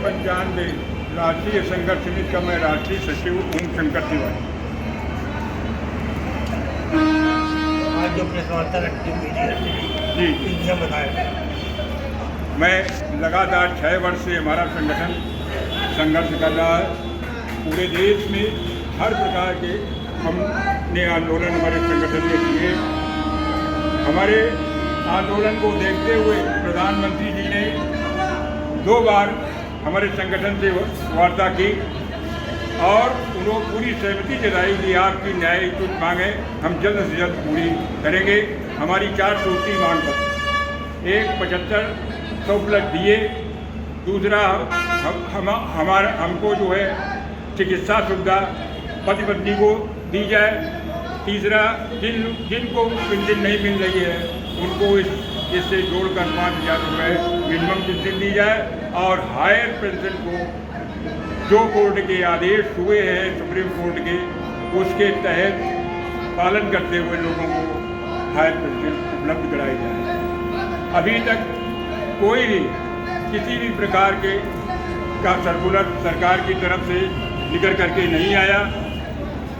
पंचानवे राष्ट्रीय संघर्ष समिति का मैं राष्ट्रीय सचिव ओम शंकर तिवारी। आज जो प्रेस वार्ता रखी जी इनसे बताया, मैं लगातार 6 वर्ष से हमारा संगठन संघर्ष कर रहा है। पूरे देश में हर प्रकार के हमने आंदोलन हमारे संगठन ने किए। हमारे आंदोलन को देखते हुए प्रधानमंत्री जी ने 2 बार हमारे संगठन से वार्ता की और उन्होंने पूरी सहमति जताई कि आपकी न्याययुत मांगें हम जल्द से जल्द पूरी करेंगे। हमारी 4 सूत्री मांग पर एक 7500 प्लस दिए, दूसरा हमको जो है चिकित्सा सुविधा पति पत्नी को दी जाए, तीसरा जिनको पेंशन नहीं मिल रही है उनको इससे जोड़कर 5000 रुपये मिनिमम पेंशन दी जाए और हायर पेंशन को जो कोर्ट के आदेश हुए हैं सुप्रीम कोर्ट के उसके तहत पालन करते हुए लोगों को हायर पेंशन उपलब्ध कराई जाए। अभी तक कोई भी किसी भी प्रकार के का सर्कुलर सरकार की तरफ से निकल करके नहीं आया।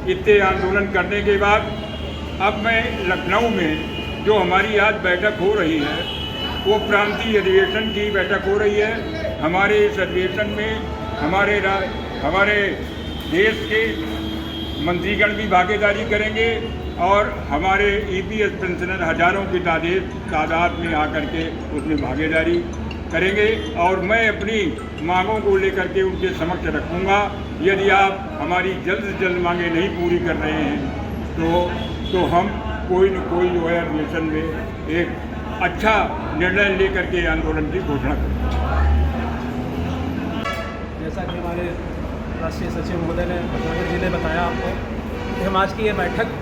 इतने आंदोलन करने के बाद अब मैं लखनऊ में जो हमारी आज बैठक हो रही है वो प्रांतीय अधिवेशन की बैठक हो रही है। हमारे इस अधिवेशन में हमारे देश के मंत्रीगण भी भागीदारी करेंगे और हमारे ईपीएस पेंशनर हजारों की तादाद में आकर के उसमें भागीदारी करेंगे और मैं अपनी मांगों को लेकर के उनके समक्ष रखूँगा। यदि आप हमारी जल्द से जल्द मांगें नहीं पूरी कर रहे हैं तो हम कोई न कोई जो है अधिवेशन में एक अच्छा निर्णय लेकर के आंदोलन की घोषणा करें। जैसा कि हमारे राष्ट्रीय सचिव महोदय ने सागर जी ने बताया आपको कि हम आज की ये बैठक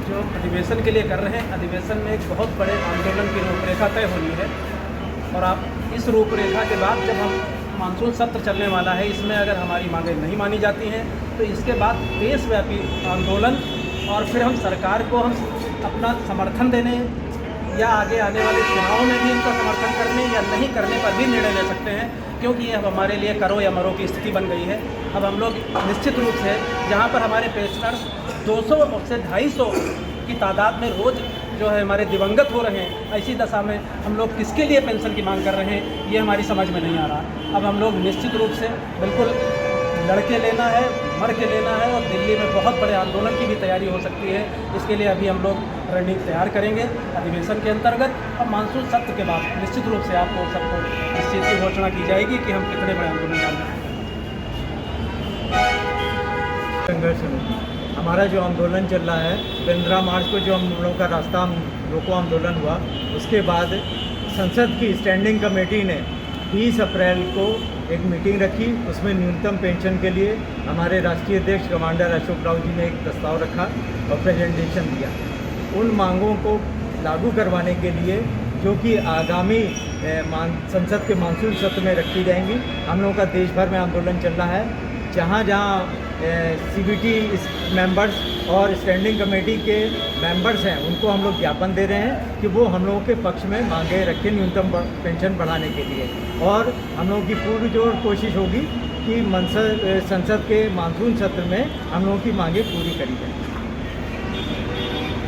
जो अधिवेशन के लिए कर रहे हैं, अधिवेशन में एक बहुत बड़े आंदोलन की रूपरेखा तय होनी है और आप इस रूपरेखा के बाद जब हम मानसून सत्र चलने वाला है, इसमें अगर हमारी मांगें नहीं मानी जाती हैं तो इसके बाद देशव्यापी आंदोलन और फिर हम सरकार को हम अपना समर्थन देने या आगे आने वाले चुनाव में भी इनका समर्थन करने या नहीं करने पर भी निर्णय ले सकते हैं, क्योंकि ये अब हमारे लिए करो या मरो की स्थिति बन गई है। अब हम लोग निश्चित रूप से जहाँ पर हमारे पेंशनर्स 200 से 250 की तादाद में रोज़ जो है हमारे दिवंगत हो रहे हैं, ऐसी दशा में हम लोग किसके लिए पेंशन की मांग कर रहे हैं ये हमारी समझ में नहीं आ रहा। अब हम लोग निश्चित रूप से बिल्कुल लड़के लेना है, मर के लेना है और दिल्ली में बहुत बड़े आंदोलन की भी तैयारी हो सकती है। इसके लिए अभी हम लोग रणनीति तैयार करेंगे अधिवेशन के अंतर्गत और मानसून सत्र के बाद निश्चित रूप से आपको सबको इस चीज़ की घोषणा की जाएगी कि हम कितने बड़े आंदोलन कर रहे हैं। हमारा जो आंदोलन चल रहा है 15 मार्च को जो हम लोगों का रास्ता रोको आंदोलन हुआ, उसके बाद संसद की स्टैंडिंग कमेटी ने 20 अप्रैल को एक मीटिंग रखी। उसमें न्यूनतम पेंशन के लिए हमारे राष्ट्रीय अध्यक्ष कमांडर अशोक राव जी ने एक प्रस्ताव रखा और प्रेजेंटेशन दिया। उन मांगों को लागू करवाने के लिए जो कि आगामी संसद के मानसून सत्र में रखी जाएंगी। हम लोगों का देश भर में आंदोलन चल रहा है। जहाँ सीबीटी मेंबर्स और स्टैंडिंग कमेटी के मेंबर्स हैं उनको हम लोग ज्ञापन दे रहे हैं कि वो हम लोगों के पक्ष में मांगे रखें न्यूनतम पेंशन बढ़ाने के लिए, और हम लोगों की पूरी जोर कोशिश होगी कि संसद के मानसून सत्र में हम लोगों की मांगे पूरी करी जाए।